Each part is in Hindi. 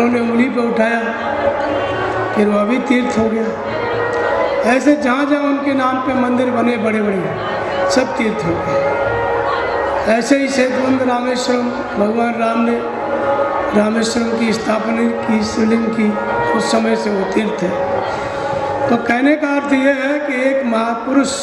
उन्होंने उंगली पे उठाया, फिर वह भी तीर्थ हो गया। ऐसे जहाँ जहाँ उनके नाम पे मंदिर बने बड़े बड़े, सब तीर्थ हो गए। ऐसे ही सेतुबंध रामेश्वरम, भगवान राम ने रामेश्वरम की स्थापना की, शिवलिंग की, उस समय से वो तीर्थ है। तो कहने का अर्थ यह है कि एक महापुरुष,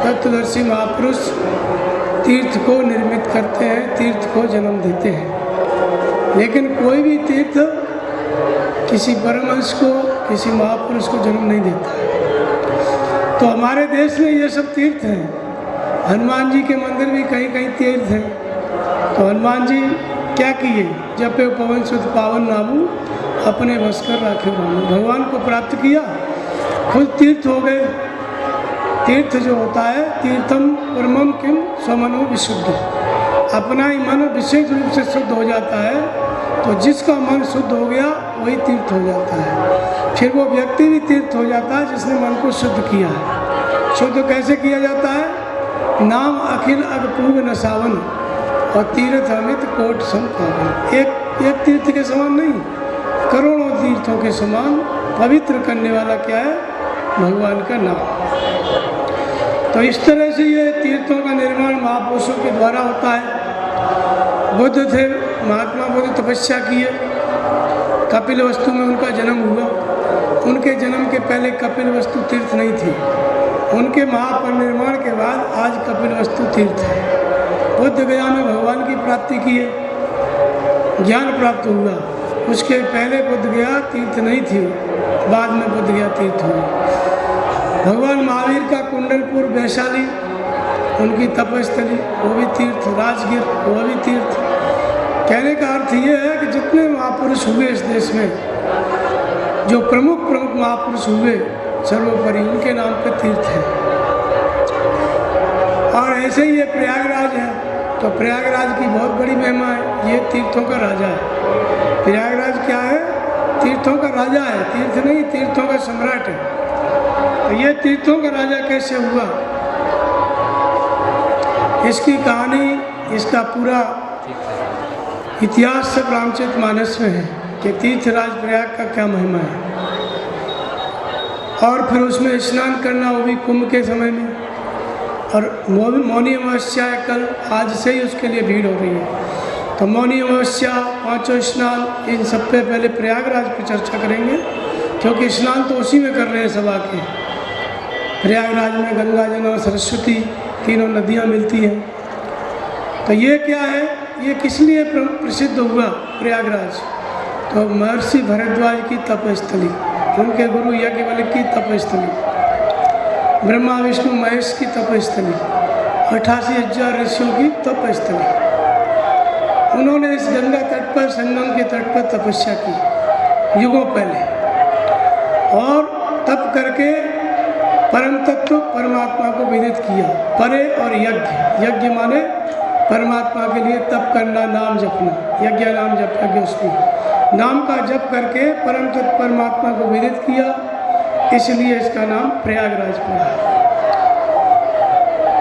तत्वदर्शी महापुरुष तीर्थ को निर्मित करते हैं, तीर्थ को जन्म देते हैं। लेकिन कोई भी तीर्थ किसी परमहंस को, किसी महापुरुष को जन्म नहीं देता है। तो हमारे देश में ये सब तीर्थ हैं। हनुमान जी के मंदिर भी कहीं कहीं तीर्थ हैं। तो हनुमान जी क्या किए? जपे पवन सुत पावन नामू, अपने बस कर राखे रामू। भगवान को प्राप्त किया, खुद तीर्थ हो गए। तीर्थ जो होता है, तीर्थम परमम किम स्वमनो विशुद्ध, अपना ही मन विशेष रूप से शुद्ध हो जाता है। तो जिसका मन शुद्ध हो गया वही तीर्थ हो जाता है। फिर वो व्यक्ति भी तीर्थ हो जाता है जिसने मन को शुद्ध किया है। शुद्ध कैसे किया जाता है? नाम अखिल अगपूग नसावन और तीर्थ अमित कोट सम पावन। एक तीर्थ के समान नहीं, करोड़ों तीर्थों के समान पवित्र करने वाला क्या है? भगवान का नाम। तो इस तरह से ये तीर्थों का निर्माण महापुरुषों के द्वारा होता है। बुद्ध थे, महात्मा बुद्ध तपस्या किए, कपिलवस्तु में उनका जन्म हुआ। उनके जन्म के पहले कपिलवस्तु तीर्थ नहीं थी। उनके महापरिनिर्वाण के बाद आज कपिलवस्तु तीर्थ है। बुद्ध गया में भगवान की प्राप्ति किए, ज्ञान प्राप्त हुआ। उसके पहले बुद्ध गया तीर्थ नहीं थी, बाद में बुद्ध गया तीर्थ हुआ। भगवान महावीर का कुंडलपुर वैशाली, उनकी तपस्थली, वो भी तीर्थ। राजगीर, वो भी तीर्थ। कहने का अर्थ ये है कि जितने महापुरुष हुए इस देश में, जो प्रमुख महापुरुष हुए सर्वोपरि, उनके नाम पे तीर्थ है। और ऐसे ही ये प्रयागराज है, तो प्रयागराज की बहुत बड़ी महिमा है। ये तीर्थों का राजा है। प्रयागराज क्या है? तीर्थों का राजा है, तीर्थ नहीं, तीर्थों का सम्राट है। तो ये तीर्थों का राजा कैसे हुआ? इसकी कहानी, इसका पूरा इतिहास सब रामचरितमानस में है कि तीर्थराज प्रयाग का क्या महिमा है। और फिर उसमें स्नान करना, वो भी कुंभ के समय में। और मौनी अमावस्या है कल, आज से ही उसके लिए भीड़ हो रही है। तो मौनी अमावस्या, पांचों स्नान, इन सब पे पहले प्रयागराज पर चर्चा करेंगे, क्योंकि स्नान तो उसी में कर रहे हैं सब आके। प्रयागराज में गंगा जल और सरस्वती तीनों नदियाँ मिलती हैं। तो ये क्या है? ये किस लिए प्रसिद्ध हुआ प्रयागराज? तो महर्षि भरद्वाज की तपस्थली, उनके गुरु याज्ञवल्क्य की तपस्थली, ब्रह्मा विष्णु महेश की तपस्थली, 88,000 ऋषियों की तपस्थली। उन्होंने इस गंगा तट पर, संगम के तट पर तपस्या की युगों पहले, और तप करके परम तत्व परमात्मा को विदित किया। परे और यज्ञ, यज्ञ माने परमात्मा के लिए तप करना, नाम जपना, यज्ञ नाम जप यज्ञ, उसमें नाम का जप करके परम तत्व परमात्मा को विदित किया, इसलिए इसका नाम प्रयागराज पड़ा।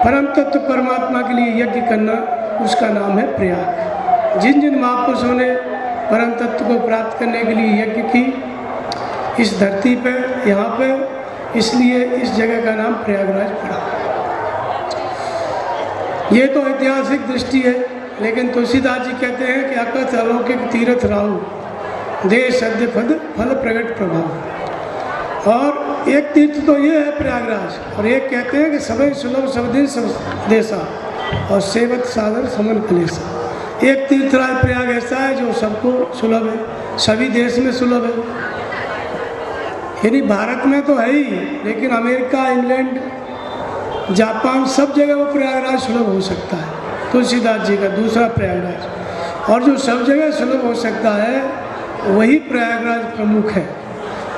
परम तत्व परमात्मा के लिए यज्ञ करना, उसका नाम है प्रयाग। जिन जिन महापुरुषों ने परम तत्व को प्राप्त करने के लिए यज्ञ की इस धरती पे, यहाँ पे, इसलिए इस जगह का नाम प्रयागराज पड़ा। ये तो ऐतिहासिक दृष्टि है, लेकिन तुलसीदास जी कहते हैं कि अकथ अलौकिक तीर्थ राहु, दे सद्य फल प्रगट प्रभाव। और एक तीर्थ तो ये है प्रयागराज, और एक कहते हैं कि सभी सुलभ सब दिन सब देशा, और सेवत सागर समन कलेसा। एक तीर्थराज प्रयाग ऐसा है जो सबको सुलभ है, सभी देश में सुलभ है। यानी भारत में तो है ही, लेकिन अमेरिका, इंग्लैंड, जापान, सब जगह वो प्रयागराज सुलभ हो सकता है। तुलसीदास जी का दूसरा प्रयागराज, और जो सब जगह सुलभ हो सकता है वही प्रयागराज प्रमुख है।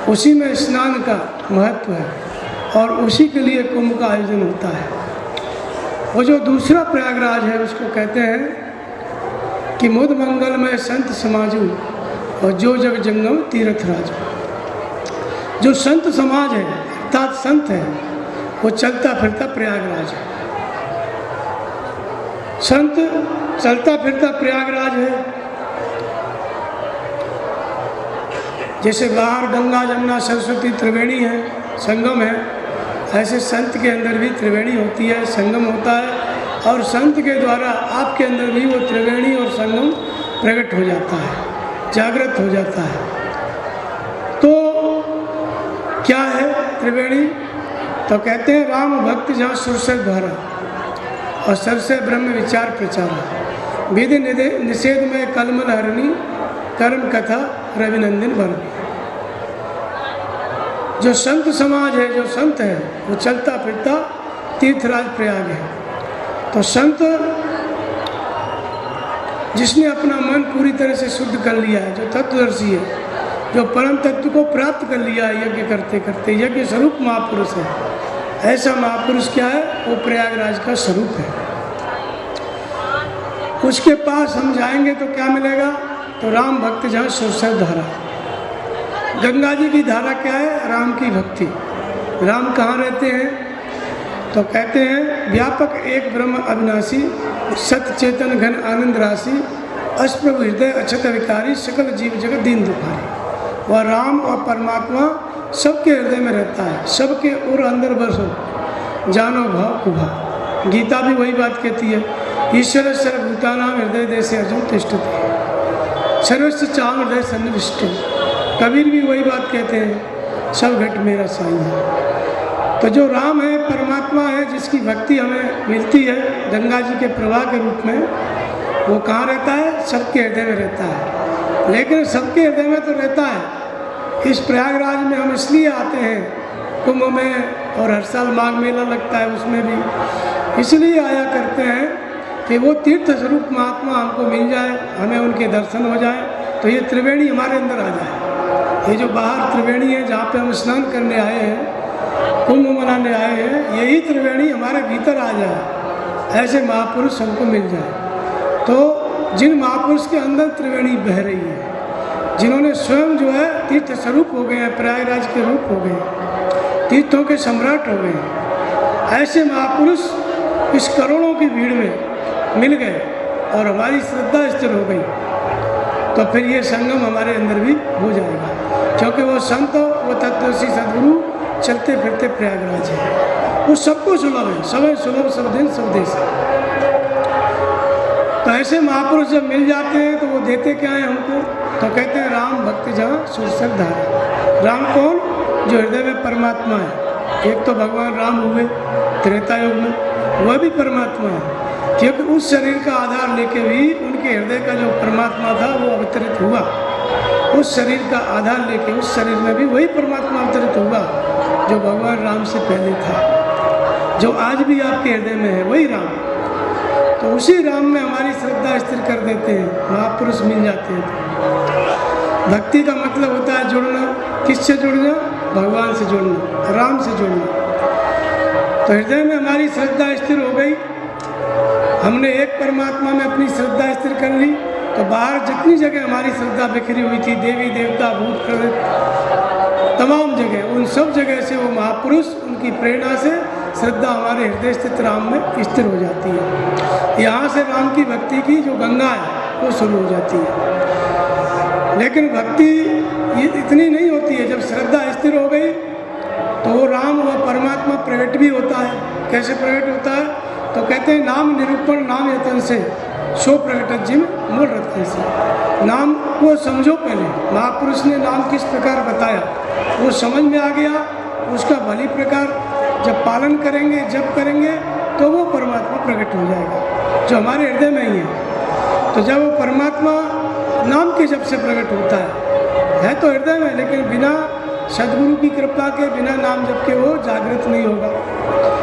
उसी में स्नान का महत्व है, और उसी के लिए कुंभ का आयोजन होता है। वो जो दूसरा प्रयागराज है उसको कहते हैं कि मुद मंगल में संत समाजू, और जो जग जंगम तीर्थराज। जो संत समाज है, अर्थात संत है, वो चलता फिरता प्रयागराज है। संत चलता फिरता प्रयागराज है। जैसे बाहर गंगा जमुना सरस्वती त्रिवेणी है, संगम है, ऐसे संत के अंदर भी त्रिवेणी होती है, संगम होता है, और संत के द्वारा आपके अंदर भी वो त्रिवेणी और संगम प्रकट हो जाता है, जागृत हो जाता है। तो क्या है त्रिवेणी? तो कहते हैं राम भक्त जहाँ सुरसर द्वारा और सरसे ब्रह्म विचार प्रचारा, विधि निषेध में कलमल हरणी, कर्म कथा रविनंदन वर्णी। जो संत समाज है, जो संत है, वो चलता फिरता तीर्थराज प्रयाग है। तो संत जिसने अपना मन पूरी तरह से शुद्ध कर लिया है, जो तत्वदर्शी है, जो परम तत्व को प्राप्त कर लिया है यज्ञ करते करते, यज्ञ स्वरूप महापुरुष है। ऐसा महापुरुष क्या है? वो प्रयागराज का स्वरूप है। उसके पास हम जाएंगे तो क्या मिलेगा? तो राम भक्त जहाँ सुरसर धारा, गंगा जी की धारा क्या है? राम की भक्ति। राम कहाँ रहते हैं? तो कहते हैं व्यापक एक ब्रह्म अविनाशी, सत चेतन घन आनंद राशि, अष्टप्रभु हृदय अक्षत विकारी, सकल जीव जगत दीन दुखारी। वह राम और परमात्मा सबके हृदय में रहता है, सबके और अंदर बसो जानो भाव कुभा। गीता भी वही बात कहती है, ईश्वर सर्वभूतानां हृदय देशे अर्जुन तिष्ठति, सर्वस्य चाम हृदय सन्निविष्टो। कबीर भी वही बात कहते हैं, सब घट मेरा साईं है। तो जो राम है, परमात्मा है, जिसकी भक्ति हमें मिलती है गंगा जी के प्रवाह के रूप में, वो कहाँ रहता है? सबके हृदय में रहता है। लेकिन सबके हृदय में तो रहता है। इस प्रयागराज में हम इसलिए आते हैं कुंभ में, और हर साल माघ मेला लगता है उसमें भी इसलिए आया करते हैं कि वो तीर्थ स्वरूप महात्मा हमको मिल जाए, हमें उनके दर्शन हो जाए, तो ये त्रिवेणी हमारे अंदर आ जाए। ये जो बाहर त्रिवेणी है जहाँ पे हम स्नान करने आए हैं, कुंभ मनाने आए हैं, यही त्रिवेणी हमारे भीतर आ जाए, ऐसे महापुरुष हमको मिल जाए। तो जिन महापुरुष के अंदर त्रिवेणी बह रही है, जिन्होंने स्वयं जो है तीर्थ स्वरूप हो गए हैं, प्रयागराज के रूप हो गए, तीर्थों के सम्राट हो गए, ऐसे महापुरुष इस करोड़ों की भीड़ में मिल गए और हमारी श्रद्धा स्थिर हो गई, तो फिर ये संगम हमारे अंदर भी हो जाएगा। क्योंकि वो संत, वो तत्वदर्शी सद्गुरु चलते फिरते प्रयागराज है, वो सबको सुलभ है, सब सुलभ, सब दिन सब देश है। तो ऐसे महापुरुष जब मिल जाते हैं तो वो देते क्या है हमको? तो कहते हैं राम भक्ति जहाँ सुरसर धारा। राम कौन? जो हृदय में परमात्मा है। एक तो भगवान राम हुए त्रेता युग में, वह भी परमात्मा है, क्योंकि उस शरीर का आधार लेके भी उनके हृदय का जो परमात्मा था वो अवतरित हुआ। उस शरीर का आधार लेके उस शरीर में भी वही परमात्मा अवतरित हुआ जो भगवान राम से पहले था, जो आज भी आपके हृदय में है, वही राम। तो उसी राम में हमारी श्रद्धा स्थिर कर देते हैं, महापुरुष मिल जाते हैं। भक्ति का मतलब होता है जुड़ना। किससे जुड़ना? भगवान से जुड़ना, राम से जुड़ना। तो हृदय में हमारी श्रद्धा स्थिर हो गई, हमने एक परमात्मा में अपनी श्रद्धा स्थिर कर ली, तो बाहर जितनी जगह हमारी श्रद्धा बिखरी हुई थी, देवी देवता भूत प्रेत तमाम जगह, उन सब जगह से वो महापुरुष, उनकी प्रेरणा से श्रद्धा हमारे हृदय स्थित राम में स्थिर हो जाती है। यहाँ से राम की भक्ति की जो गंगा है वो शुरू हो जाती है। लेकिन भक्ति ये इतनी नहीं होती है, जब श्रद्धा स्थिर हो गई तो वो राम, वो परमात्मा प्रकट भी होता है। कैसे प्रकट होता है? तो कहते हैं नाम निरूपण नाम यतन से, सो प्रकट जिम मूल रतन से। नाम को समझो पहले, महापुरुष ने नाम किस प्रकार बताया, वो समझ में आ गया, उसका भली प्रकार जब पालन करेंगे, जब करेंगे, तो वो परमात्मा प्रकट हो जाएगा जो हमारे हृदय में ही है। तो जब वो परमात्मा नाम के जब से प्रकट होता है तो हृदय में, लेकिन बिना सद्गुरु की कृपा के, बिना नाम जप के वो जागृत नहीं होगा,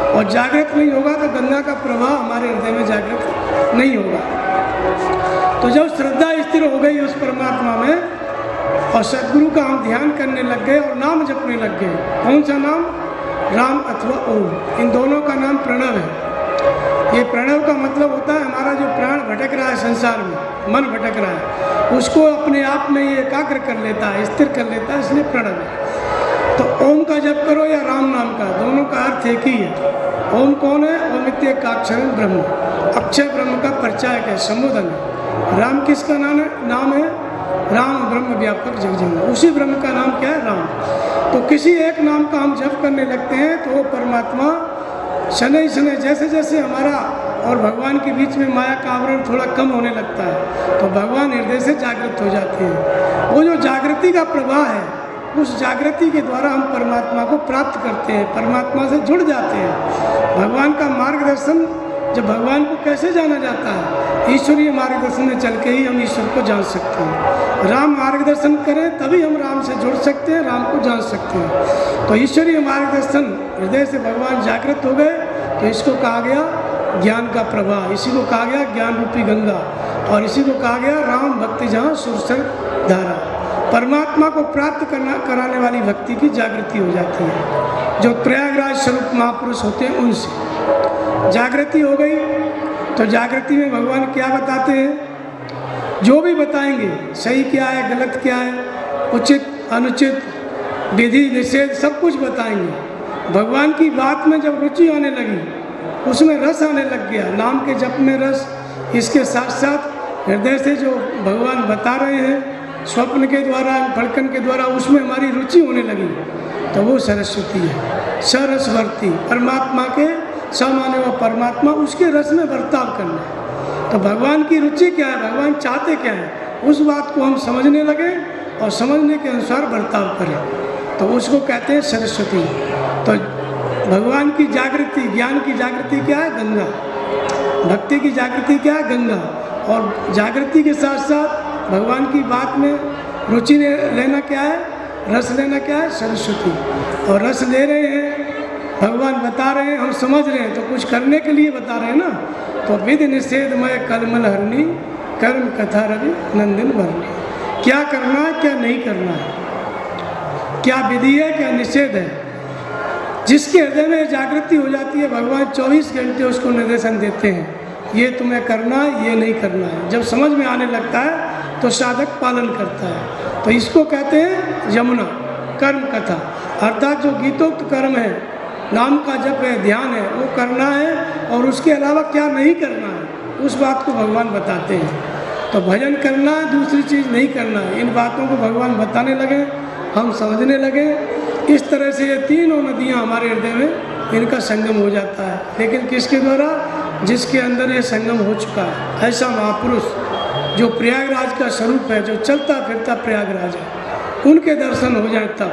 और जागृत नहीं होगा तो गंगा का प्रवाह हमारे हृदय में जागृत नहीं होगा। तो जब श्रद्धा स्थिर हो गई उस परमात्मा में और सद्गुरु का हम ध्यान करने लग गए और नाम जपने लग गए, कौन सा नाम? राम अथवा ओम। इन दोनों का नाम प्रणव है। ये प्रणव का मतलब होता है हमारा जो प्राण भटक रहा है संसार में, मन भटक रहा है, उसको अपने आप में ये एकाग्र कर लेता है, स्थिर कर लेता है, इसलिए प्रणव है। तो ओम का जप करो या राम नाम का, दोनों का अर्थ एक ही है। ओम कौन है? ओमित्येकाक्षर ब्रह्म, अक्षर ब्रह्म का परिचायक है, संबोधन है। राम किसका नाम है? राम ब्रह्म व्यापक जगजननी। उसी ब्रह्म का नाम क्या है? राम। तो किसी एक नाम का हम जप करने लगते हैं तो वो परमात्मा शनै शनै जैसे जैसे हमारा और भगवान के बीच में माया का आवरण थोड़ा कम होने लगता है तो भगवान हृदय से जागृत हो जाते हैं। वो जो जागृति का प्रवाह है, उस जागृति के द्वारा हम परमात्मा को प्राप्त करते हैं, परमात्मा से जुड़ जाते हैं। भगवान का मार्गदर्शन, जब भगवान को कैसे जाना जाता है? ईश्वरीय मार्गदर्शन में चल के ही हम ईश्वर को जान सकते हैं। राम मार्गदर्शन करें तभी हम राम से जुड़ सकते हैं, राम को जान सकते हैं। तो ईश्वरीय मार्गदर्शन, हृदय से भगवान जागृत हो गए तो इसको कहा गया ज्ञान का प्रवाह, इसी को कहा गया ज्ञान रूपी गंगा, और इसी को कहा गया राम भक्ति जहाँ सुरसर धारा। परमात्मा को प्राप्त कराने वाली भक्ति की जागृति हो जाती है। जो प्रयागराज स्वरूप महापुरुष होते हैं उनसे जागृति हो गई तो जागृति में भगवान क्या बताते हैं? जो भी बताएंगे, सही क्या है, गलत क्या है, उचित अनुचित, विधि निषेध, सब कुछ बताएंगे। भगवान की बात में जब रुचि आने लगी, उसमें रस आने लग गया, नाम के जप में रस, इसके साथ साथ हृदय से जो भगवान बता रहे हैं स्वप्न के द्वारा, फड़कन के द्वारा, उसमें हमारी रुचि होने लगी तो वो सरस्वती है। सरसवर्ती, परमात्मा के समाने व परमात्मा, उसके रस में बर्ताव करना। तो भगवान की रुचि क्या है, भगवान चाहते क्या है, उस बात को हम समझने लगे और समझने के अनुसार बर्ताव करें तो उसको कहते हैं सरस्वती। तो भगवान की जागृति, ज्ञान की जागृति क्या है? गंगा। भक्ति की जागृति क्या है? गंगा। और जागृति के साथ साथ भगवान की बात में रुचि लेना क्या है? रस लेना क्या है? सरस्वती। और रस ले रहे हैं, भगवान बता रहे हैं, हम समझ रहे हैं तो कुछ करने के लिए बता रहे हैं ना। तो विधि निषेधमय कलमल हरणी, कर्म कथा रवि नंदन भरणी। क्या करना है, क्या नहीं करना है, क्या विधि है, क्या निषेध है। जिसके हृदय में जागृति हो जाती है, भगवान 24 घंटे उसको निर्देशन देते हैं, ये तुम्हें करना है, ये नहीं करना है। जब समझ में आने लगता है तो साधक पालन करता है। तो इसको कहते हैं यमुना कर्म कथा, अर्थात जो गीतोक्त कर्म है, नाम का जप है, ध्यान है, वो करना है और उसके अलावा क्या नहीं करना है, उस बात को भगवान बताते हैं। तो भजन करना है, दूसरी चीज़ नहीं करना है। इन बातों को भगवान बताने लगे, हम समझने लगे। इस तरह से ये तीनों नदियाँ हमारे हृदय में, इनका संगम हो जाता है। लेकिन किसके द्वारा? जिसके अंदर ये संगम हो चुका है। ऐसा महापुरुष जो प्रयागराज का स्वरूप है, जो चलता फिरता प्रयागराज है, उनके दर्शन हो जाए तब